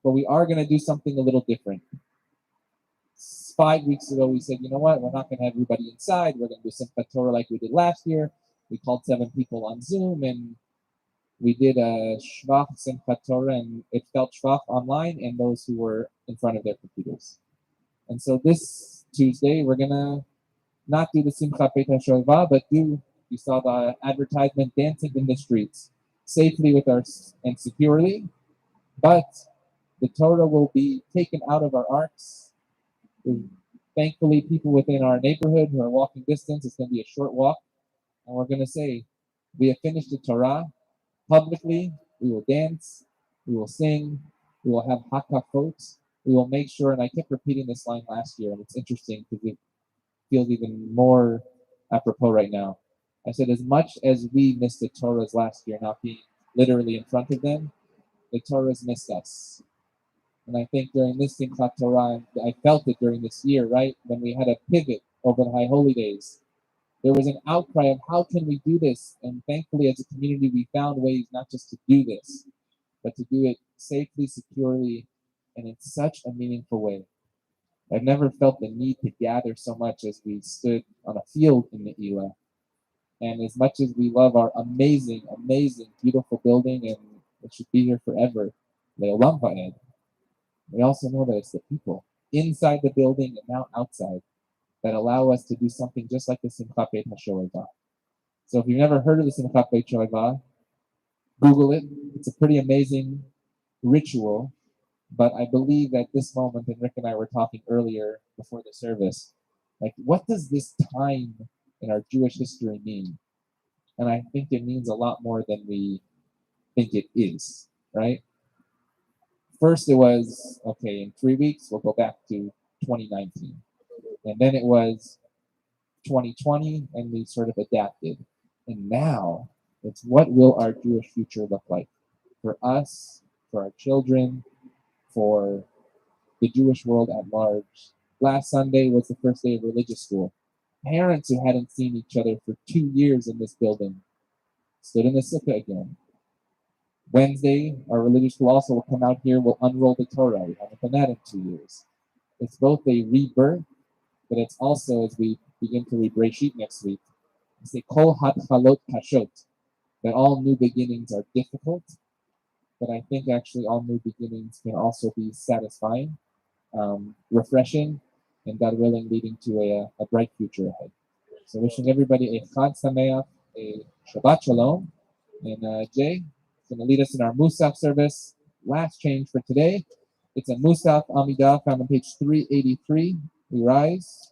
but we are going to do something a little different. 5 weeks ago, we said, you know what, we're not going to have everybody inside. We're going to do Simchat Torah like we did last year. We called 7 people on Zoom, and we did a Shvach Simchat Torah, and it felt Shvach online and those who were in front of their computers. And so this Tuesday, we're going to not do the Simchat Beit HaShoeva, but you saw the advertisement, dancing in the streets, safely and securely. But the Torah will be taken out of our arks. Thankfully, people within our neighborhood who are walking distance, it's going to be a short walk. And we're going to say, we have finished the Torah. Publicly, we will dance, we will sing, we will have hakafot, we will make sure, and I kept repeating this line last year, and it's interesting because it feels even more apropos right now. I said, as much as we missed the Torahs last year, not being literally in front of them, the Torahs missed us. And I think during this Simchat Torah, I felt it during this year, right? When we had a pivot over the High Holy Days, there was an outcry of how can we do this? And thankfully, as a community, we found ways not just to do this, but to do it safely, securely, and in such a meaningful way. I've never felt the need to gather so much as we stood on a field in the Ela. And as much as we love our amazing, amazing, beautiful building, and it should be here forever, Le'olam Va'ed, we also know that it's the people inside the building and now outside that allow us to do something just like the Simchat Beit HaShoeva. So if you've never heard of the Simchat Beit HaShoeva, Google it. It's a pretty amazing ritual. But I believe at this moment, and Rick and I were talking earlier before the service, like, what does this time in our Jewish history mean? And I think it means a lot more than we think it is, right? First it was, okay, in 3 weeks, we'll go back to 2019. And then it was 2020, and we sort of adapted. And now it's what will our Jewish future look like for us, for our children, for the Jewish world at large. Last Sunday was the first day of religious school. Parents who hadn't seen each other for 2 years in this building stood in the Sukkah again. Wednesday, our religious school also will come out here, will unroll the Torah. We haven't done that in 2 years. It's both a rebirth, but it's also, as we begin to read Breshit next week, it's a kol hatchalot kashot, that all new beginnings are difficult, but I think actually all new beginnings can also be satisfying, refreshing, and God willing, leading to a bright future ahead. So wishing everybody a Chag Sameach, a Shabbat Shalom, and Jay is going to lead us in our Musaf service. Last change for today. It's a Musaf Amidah found on page 383. We rise.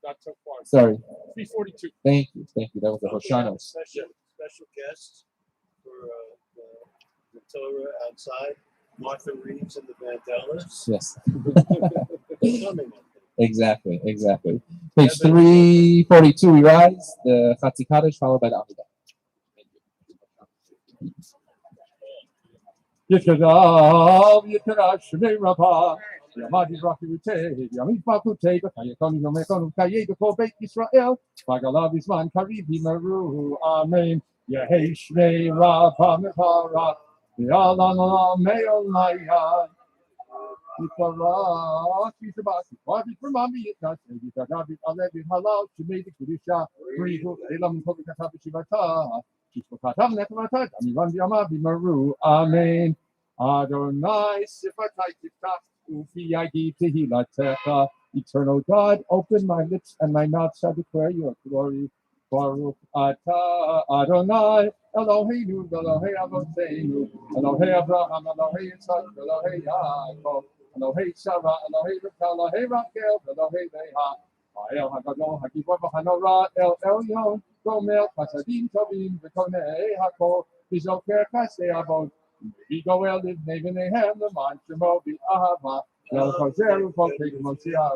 not so far. Sorry. 342. Thank you. That was the Hoshana. Special guests for the Torah outside. Martha Reeves and the Vandellas. Yes. Coming, I think. Exactly. Page 342, we rise. The Chatzi Kaddish followed by the Amidah. Yitadav, Yitadav, Shemei Rabbah, Yamadi Rakute, Yamit Bakute, Bakayakon, Yomekon, Kayeko, Beit Israel, Bagalav Isman, Karibi Maru, Amen, Yehei Shmei Rabbah Mepara, Yalana Meol Maya, Yitara, Yitabat, Wadi Permami, Yitat, Yitadabi, Alevi Halal, Shemei Kudisha, Rihu, Elam Kovikatabi Shivata. Amen. Adonai Sifatai Tiftach Ufi Yagi Tehilatecha. Eternal God, open my lips and my mouth shall declare your glory. Baruch Atah Adonai Eloheinu Elohei Avoteinu Elohei Abraham Elohei Yitzchak Elohei Yaakov Elohei Sarah Elohei Rivka Elohei Rachel Elohei Leah Ha'el HaGadol HaGibor HaNorah El Elyon Gomel Chasadim Tovim V'Konei HaKol V'Zoker Chasdei Avot V'Goel Livnei V'Nehem L'man Shemo V'Ahava El Chazer U'Chokei V'Motziah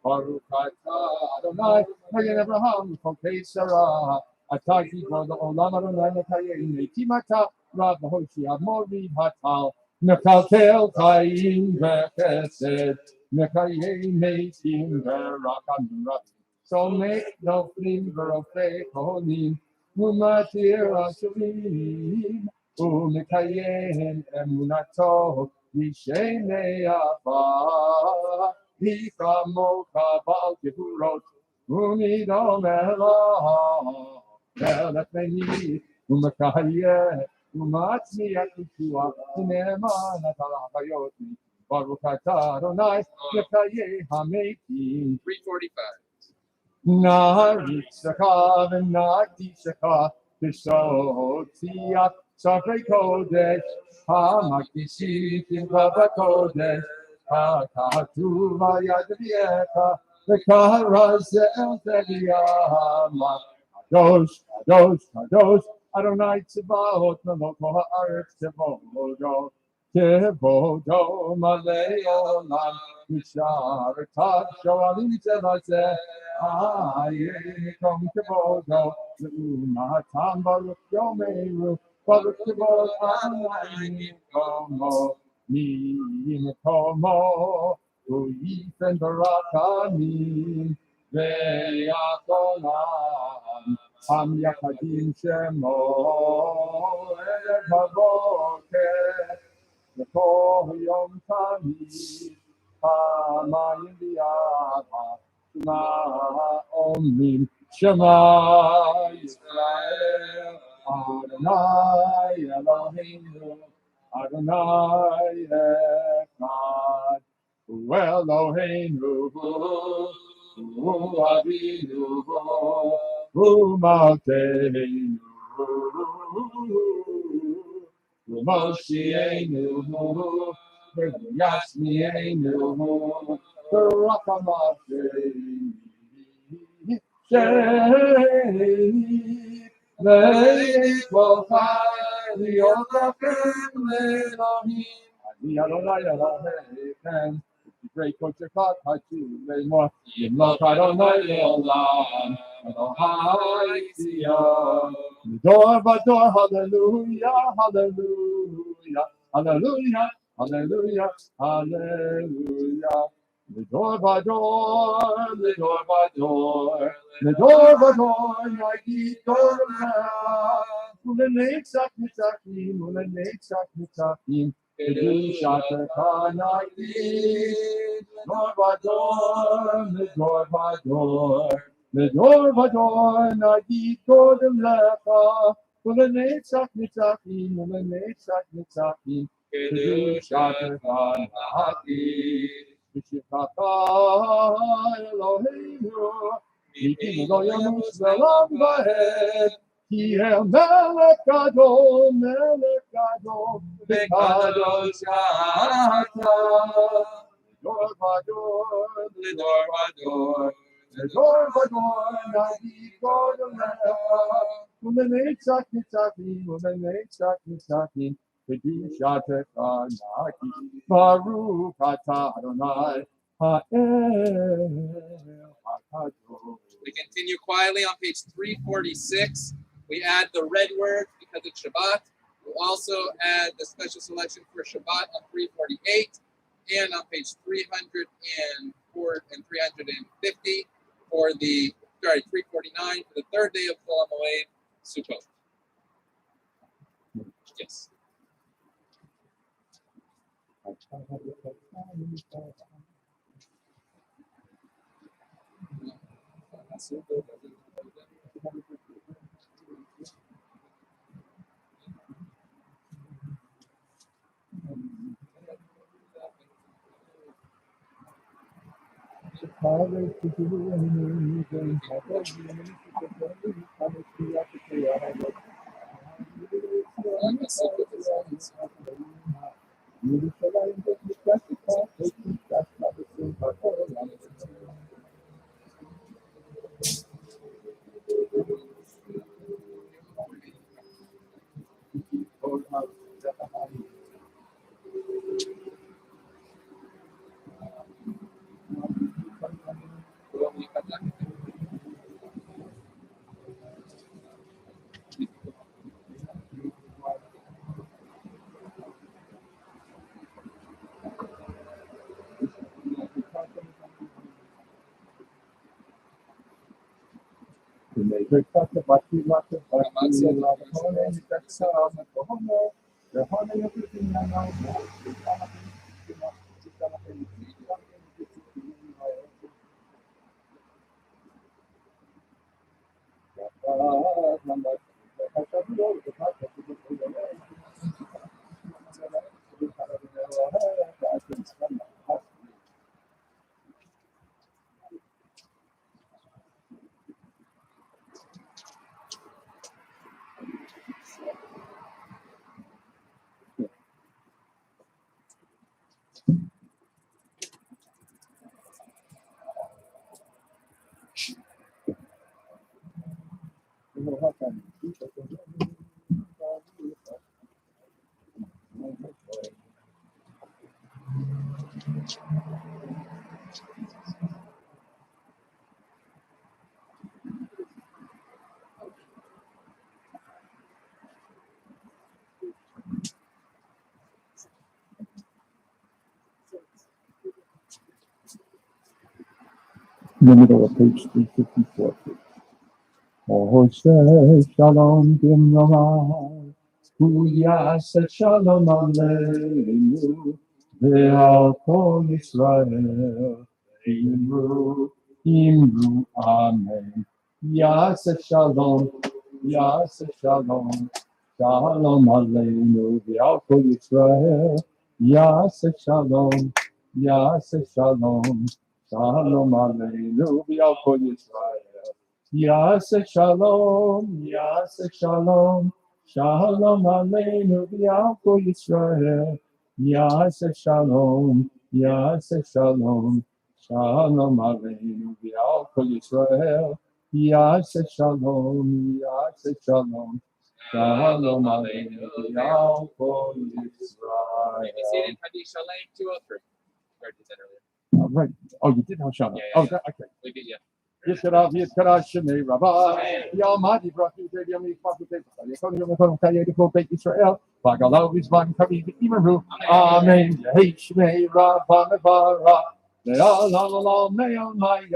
Baruch Atah Adonai Magen Abraham V'Chokei Sarah Atah Gibor L'Olam Adonai L'Kayei Timata Rav Hoshi Amori Hatal Mekalkel Chaim V'Chesed Mekayei Meitim V'Rachamim Rabim. So make no flimmer of faith, Kohanim, Umatir Asherim, Umekayem Emunato, Vishenei Ava, Hikamo Kabal Kiburot, Umidom Elah, Elatmeni, Umekayem, Umatmi Akutua, Neman Atalachayoti, Baruch Atah Adonai, Mekayei Hamekim. 345. Naritsaka v'natisaka v'shotia safrei kodesh ha'makdishim v'va kodesh ha'katu v'yad v'yeka v'karazel v'yama Kadosh Adonai Tzevaot melech ha'aretz Tevodo Tevodo malei olam Misharetat shoalim tevazeh Ayekom Kevodo L'umatam Baruch Yomeru Baruch Kevod Adonai Mimkomo Uyifen Barakanim Ve'akolam Am Yachadim Shemo Erev HaBoker L'kol Yom Tamid Hamayim V'Yava Shema Omim Shema Yisrael Adonai Eloheinu Adonai Echad Hu Eloheinu Hu Avinu Hu Malkeinu Hu Moshienu Hu Yasmienu Rachamateinu Sheni Ve'ikvochai Li'otachem Le'Elohim Ani Adonai Elohechem Great kosher kat hachu le'mor Yimloch Adonai le'olam Elohai Tzion Midor v'dor hallelujah hallelujah hallelujah hallelujah hallelujah Midor v'dor midor v'dor midor v'dor nagid dorah Ulenetzach nitzachim ulenetzach nitzachim Kedushat Kanayim, Medor Vador, Nagid Kodem Lecha, Ulenetzach Nitzachim, Kedushat Kanayim, V'shivchata Eloheinu, V'kim lo yamus ve'lam ba'ed, Ki el melech gadol, v'kadosh ata. Lidor vador, Ador Vador, Nadi Godolecha, Ulenetzak Nitzakim, Ulenetzak Nitzakim, Kedushatecha Naki, Baruch Atah Adonai, Ha'el HaKadosh. We continue quietly on page 346. We add the red word because it's Shabbat. We'll also add the special selection for Shabbat on 348 and on page 304 and 350 for the 349 for the third day of Chol HaMoed, Sukkot. Yes. In the middle of page 354. Hoshe Shalom Bimrama, Huyas Shalom Aleinu, Ve'al Kol Yisrael, Imru, Imru, Amen. Yas Shalom, Yas Shalom, Shalom Aleinu, Ve'al Kol Yisrael, Yas Shalom, Yas Shalom, Shalom Aleinu, Ve'al Kol Yisrael. Yaseh Shalom, Yaseh Shalom, Shalom Aleinu v'al kol Yisrael. Yaseh Shalom, Yaseh Shalom, Shalom Aleinu v'al kol Yisrael. Yaseh Shalom, Yaseh Shalom, Shalom Aleinu v'al kol Yisrael. You see it in Hadith Shalem 203. Or did that earlier? Right. Oh, you did have Shalom. Yeah. Oh, okay. We did, yeah. Yisharav Yitzkara Shemei Rabbi Yamadi Brachu Yami Fakute Yakon Yom Kaya to Beit Israel Bagalo Vizman Kavi Imaru Amen Yehei Shemei Rabba Mevara Le'al Me'al Maya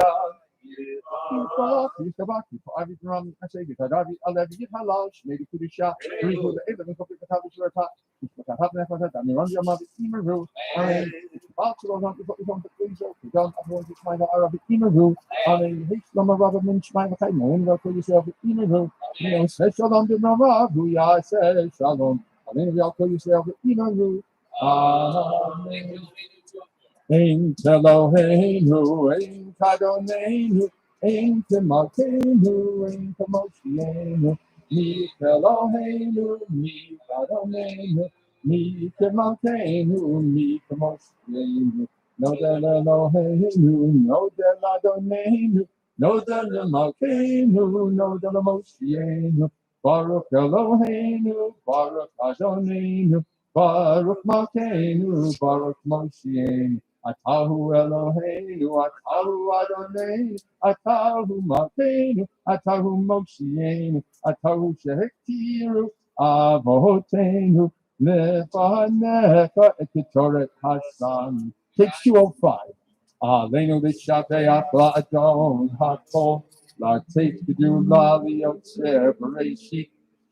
Yishabak Avitram Asegi Tadavi Alevi Yithalal Shmei Kudisha Rihu Le'evan Kopit Katavi Shurata Yishbaka Havnefata Damiron Yamadi Imaru Amen Balchulon Yom Kudisha Kudam Avon Yishmael Arabi Imaru Amen. Hishlama Rabba Min Shmai Makai Moon Rako Yisrael Imaru. Amen. Say Shalom to Rama. Huya say Shalom. Amen. Rako Yisrael Imaru. Amen. Ein Eloheinu, Ein Kadoneinu, Ein Kemalkeinu, Ein Kamoshienu. Mi Eloheinu, Mi Kadoneinu, Mi Kemalkeinu, Mi Kamoshienu. No del Eloheinu, no del Adonenu, Noda Malkeinu, Noda Moshienu, Baruch Eloheinu, Baruch Adonenu, Baruch Malkeinu, Baruch Moshienu, Atahu Eloheinu, Atahu Adonenu, Atahu Malkeinu, Atahu Moshienu, Atahu Shehektiru, Avotenu, Lefanecha Ekitoret Hashem. Takes 205. Aleinu Lishabei Afla Adon Hakol La Tekidu La Liotzer Bereshit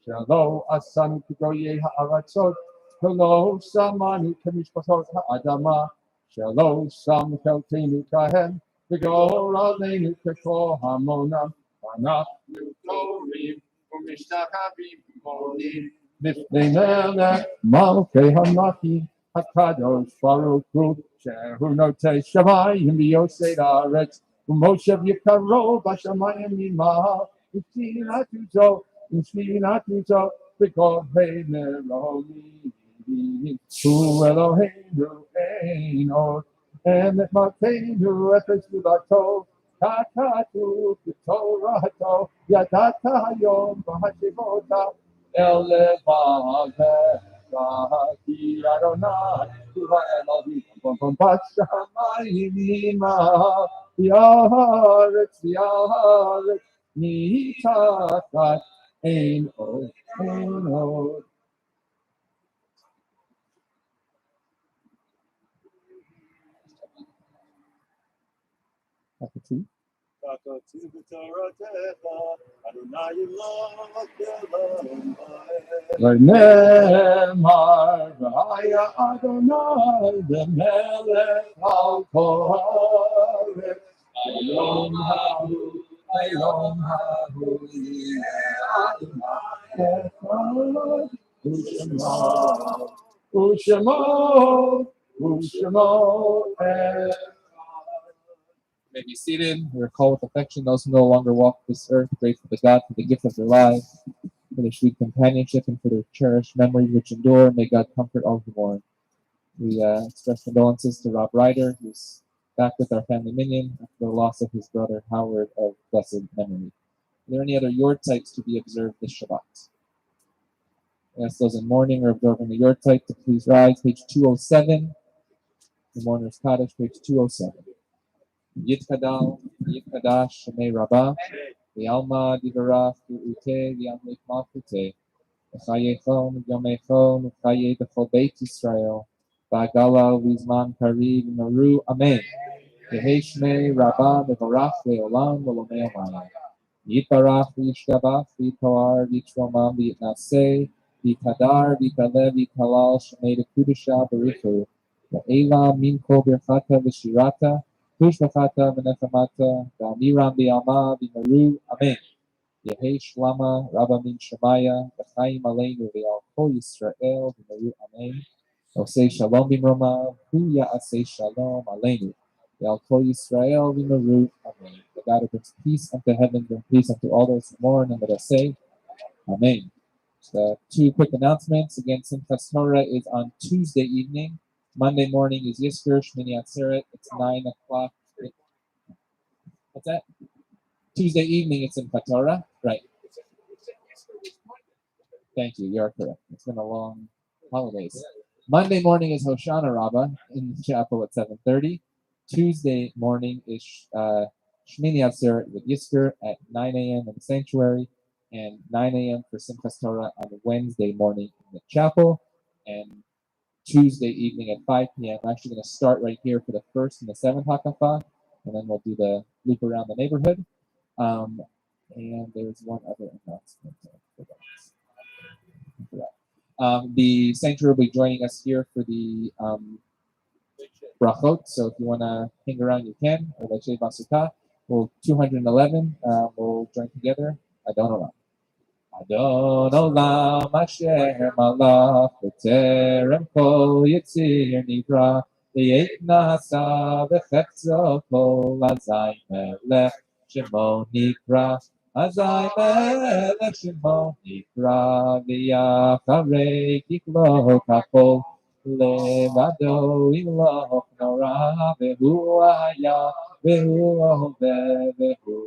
Shelo Asanu Kigoye Ha'aratzot Shelo Samanu Kemishpatot Ha'adama Shelo Sam Keltenu Kahen Vigor Aleinu Keko Hamonam Anachnu Torim Umishtahavim Monim Mifnei Melech Malkei Hamachim Hakadosh Baruch Hu Shehu Notei Shamayim V'Yosei Haaretz U'Moshev Yikaro B'Shamayim Yimah U'Shinatuzo U'Shinatuzo V'Kol Hei Meromi Hu Eloheinu Ein Emet Malkeinu Efes Gulato Kakatu B'Torato Yadata Hayom V'Hashivota El Levaveh Ki Adonai, Tuva Elohim, From Bashamayim Yimah, Yaharetz, Nitachat, Ein Od. Chapter 2. V'nemar v'haya Adonai v'melech al kol haaretz. Ayom hahu yeh Adonai echad u'shemo echad. May be seated. We recall with affection those who no longer walk this earth, grateful to God for the gift of their lives, for their sweet companionship, and for their cherished memories which endure. May God comfort all who mourn. We express condolences to Rob Ryder, who's back with our family minion after the loss of his brother Howard of blessed memory. Are there any other yortzeites to be observed this Shabbat? I ask those in mourning or observing the yortzeit to please rise. Page 207. The Mourner's Kaddish, page 207. Yitkadal, Yitkadash, Shemei Rabbah, V'alma Divarach, V'ute, V'amlik Mafitza, V'chayechon, V'yomechon, V'chaye B'chol Beit Yisrael, V'agala, V'zman Kariv, V'maru, Amen. V'hei Shmei Rabbah, V'varach, V'olam, V'lomei Omayim. Yitbarach, V'yishtabach, V'yitoar, V'yitromam, V'yitnaseh, V'yitadar, V'yitalev, V'yitalal, Shemei D'Kudusha, B'richu, V'ela Minko Birchata V'shirata, Kushmachata V'nechamata, V'amiram B'yama V'maru, Amen. Yehi Shlama, Rabba Min Shemaya, V'chaim Aleinu V'al Kol Yisrael, V'maru, Amen. Osei Shalom B'mroma, Hu Ya'asei Shalom Aleinu, V'al Kol Yisrael, V'maru, Amen. The God who brings peace unto heaven, bring peace unto all those who mourn, and let us say, Amen. So, two quick announcements. Again, Simchas Torah is on Tuesday evening. Monday morning is Yizkor, Shmini Atzeret. It's 9 o'clock. What's that? Tuesday evening, it's in Torah. Right. Thank you. You're correct. It's been a long holidays. Monday morning is Hoshana Rabbah in the chapel at 7:30. Tuesday morning is Shmini Atzeret with Yizkor at 9 a.m. in the sanctuary, and 9 a.m. for Simchas Torah on Wednesday morning in the chapel, and Tuesday evening at 5 p.m. We're actually going to start right here for the first and the seventh Hakafa, and then we'll do the loop around the neighborhood. And there's one other announcement. The sanctuary will be joining us here for the brachot. So if you want to hang around, you can. Or like Shei Basuka, we'll 211. We'll join together. Adon Olam. Adon Olam Asher Malach B'terem Kol Yitzir Nivra V'yet Nasa V'chefzo Kol Azay Melech Shemo Nikra Azay Melech Shemo Nikra V'yacharei Kiklo Kakol Levado Iloch Nora V'hu Haya והוא הווה והוא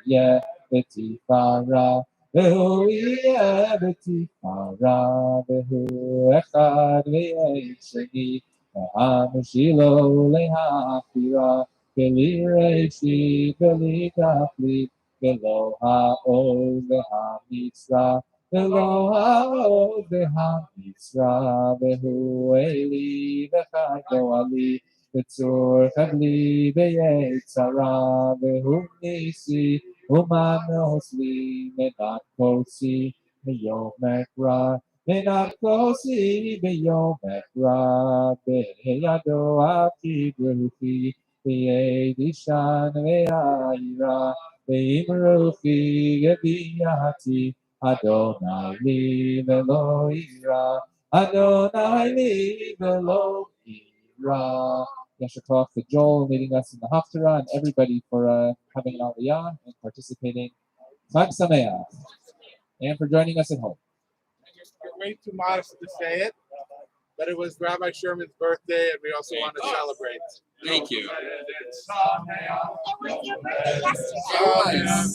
יהיה בתפארה, והוא יהיה בתפארה, והוא אחד ויש שני, ואנו שילה להכירה, בלי ראשית בלי תכלית, ולא העוז והמצרה, ולא העוז והמצרה, והוא אלי וחי גואלי, בצור חבלי ביצרה, והוא ניסי ומנוס לי, מנת כוסי ביומך רע, מנת כוסי ביומך רע, בידו עתיד רוחי, בידי שן ויעירה, ואמרוכי גביעתי, אדוני לי ולא יירא, אדוני לי ולא יירא. Yasher Koach to Joel leading us in the Haftarah, and everybody for having an aliyah and participating. Chag Sameach, and for joining us at home. You're way too modest to say it, but it was Rabbi Sherman's birthday, and we also want to celebrate. Thank you. It was your birthday yesterday.